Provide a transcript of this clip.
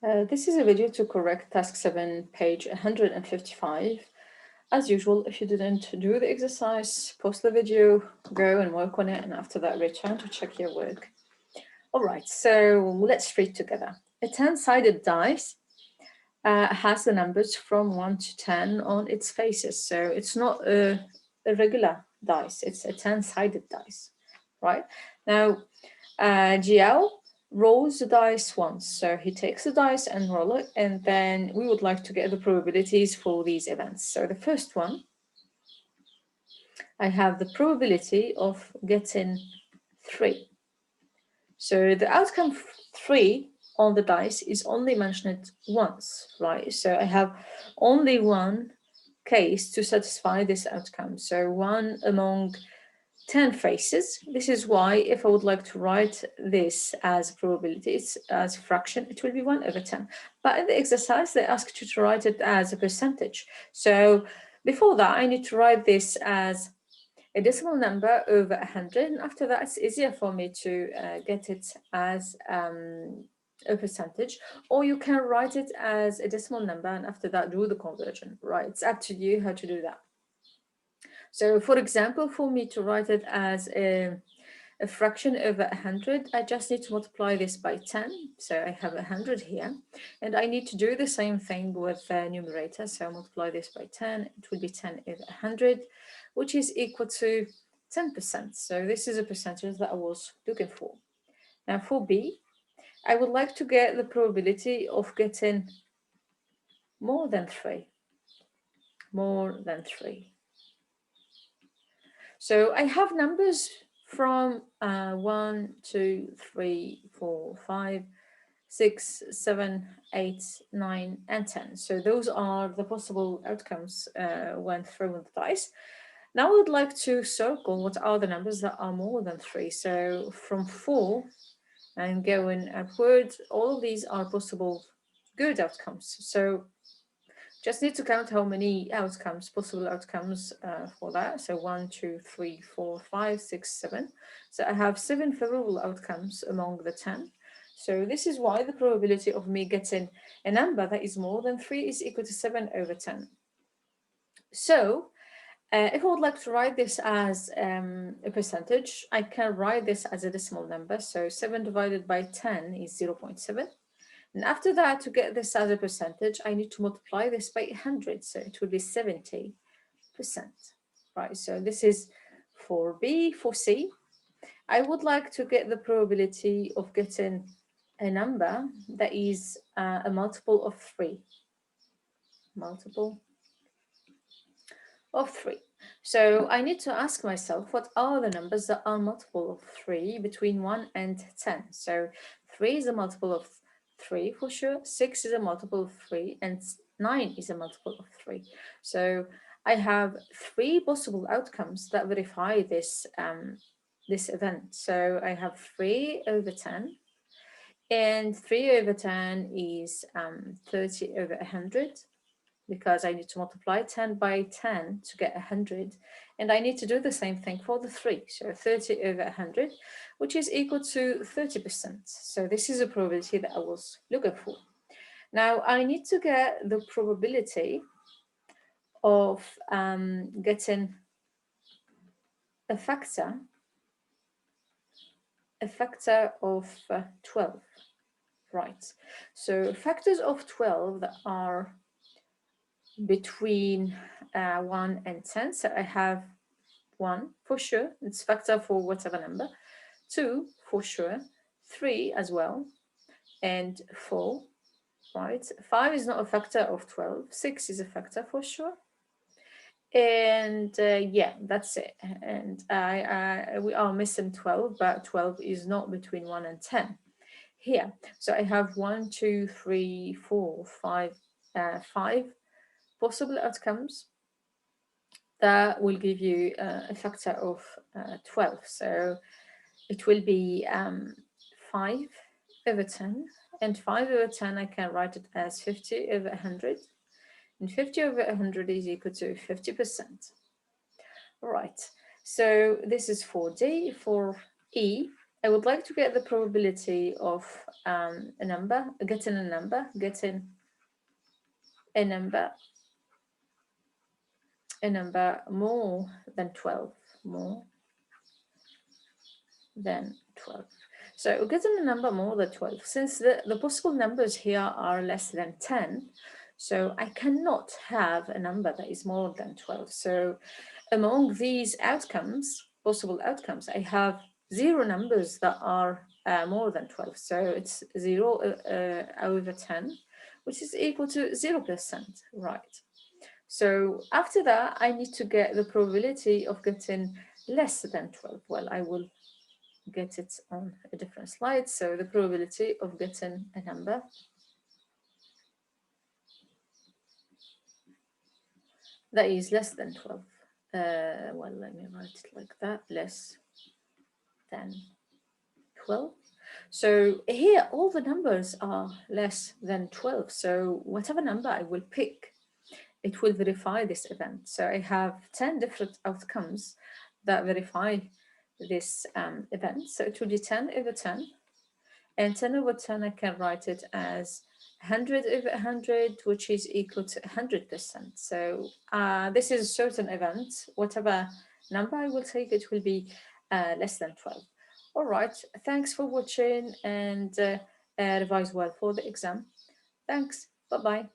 This is a video to correct task 7, page 155. As usual, if you didn't do the exercise, pause the video, go and work on it, and after that return to check your work. All right, so let's read together. A 10-sided dice has the numbers from 1 to 10 on its faces. So it's not a regular dice, it's a 10-sided dice, right? Now, GL rolls the dice once. So he takes the dice and roll it, and then we would like to get the probabilities for these events. So the first one, I have the probability of getting 3. So the outcome 3 on the dice is only mentioned once, right? So I have only one case to satisfy this outcome. So one among 10 faces. This is why if I would like to write this as probabilities, as fraction, it will be 1/10. But in the exercise, they asked you to write it as a percentage. So before that, I need to write this as a decimal number over 100. And after that, it's easier for me to get it as a percentage, or you can write it as a decimal number and after that do the conversion, right? It's up to you how to do that. So for example, for me to write it as a fraction over 100, I just need to multiply this by 10. So I have 100 here, and I need to do the same thing with the numerator. So multiply this by 10, it will be 10 over 100, which is equal to 10%. So this is a percentage that I was looking for. Now for B, I would like to get the probability of getting more than 3. More than 3. So I have numbers from 1, 2, 3, 4, 5, 6, 7, 8, 9, and 10. So those are the possible outcomes when thrown the dice. Now I would like to circle what are the numbers that are more than 3. So from 4 and going upwards, all of these are possible good outcomes. So just need to count how many outcomes, possible outcomes for that. So 1, 2, 3, 4, 5, 6, 7. So I have 7 favorable outcomes among the 10. So this is why the probability of me getting a number that is more than 3 is equal to 7 over 10. So if I would like to write this as a percentage, I can write this as a decimal number. So 7 divided by 10 is 0.7. And after that, to get this as a percentage, I need to multiply this by 100. So it will be 70%. Right, so this is for B. For C, I would like to get the probability of getting a number that is a multiple of 3. Multiple of 3. So I need to ask myself, what are the numbers that are multiple of 3 between 1 and 10? So 3 is a multiple of 3 for sure, 6 is a multiple of 3, and 9 is a multiple of 3. So I have 3 possible outcomes that verify this, this event. So I have 3 over 10, and 3 over 10 is 30 over 100, because I need to multiply 10 by 10 to get 100. And I need to do the same thing for the 3. So 30 over 100, which is equal to 30%. So this is a probability that I was looking for. Now I need to get the probability of getting a factor of 12, right? So factors of 12 that are between 1 and 10. So I have 1 for sure, it's factor for whatever number, 2 for sure, 3 as well, and 4, right? 5 is not a factor of 12, 6 is a factor for sure. And yeah, that's it. And we are missing 12, but 12 is not between 1 and 10 here. So I have 1, 2, 3, 4, 5, 5 possible outcomes that will give you a factor of 12. So it will be 5 over 10, and 5 over 10 I can write it as 50 over 100, and 50 over 100 is equal to 50%. All right, so this is for D. For E, I would like to get the probability of a number, getting a number more than 12, more than 12. So getting a number more than 12, since the possible numbers here are less than 10, so I cannot have a number that is more than 12. So among these outcomes, possible outcomes, I have zero numbers that are more than 12. So it's 0 over 10, which is equal to 0%, right? So after that, I need to get the probability of getting less than 12. Well, I will get it on a different slide. So the probability of getting a number that is less than 12. Well, let me write it like that, less than 12. So here, all the numbers are less than 12. So whatever number I will pick, it will verify this event. So I have 10 different outcomes that verify this event. So it will be 10 over 10. And 10 over 10, I can write it as 100 over 100, which is equal to 100%. So this is a certain event. Whatever number I will take, it will be less than 12. All right, thanks for watching, and revise well for the exam. Thanks, bye-bye.